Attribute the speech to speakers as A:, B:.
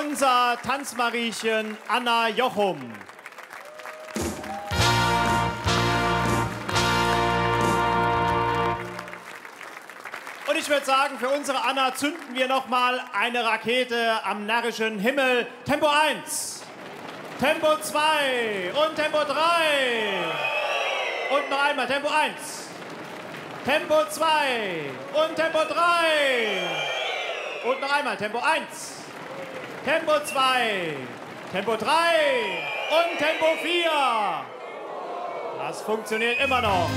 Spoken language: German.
A: unser Tanzmariechen Anna Jochum. Und ich würde sagen, für unsere Anna zünden wir noch mal eine Rakete am närrischen Himmel. Tempo 1, Tempo 2 und Tempo 3. Und noch einmal Tempo 1, Tempo 2 und Tempo 3. Und noch einmal Tempo 1, Tempo 2, Tempo 3 und Tempo 4. Das funktioniert immer noch.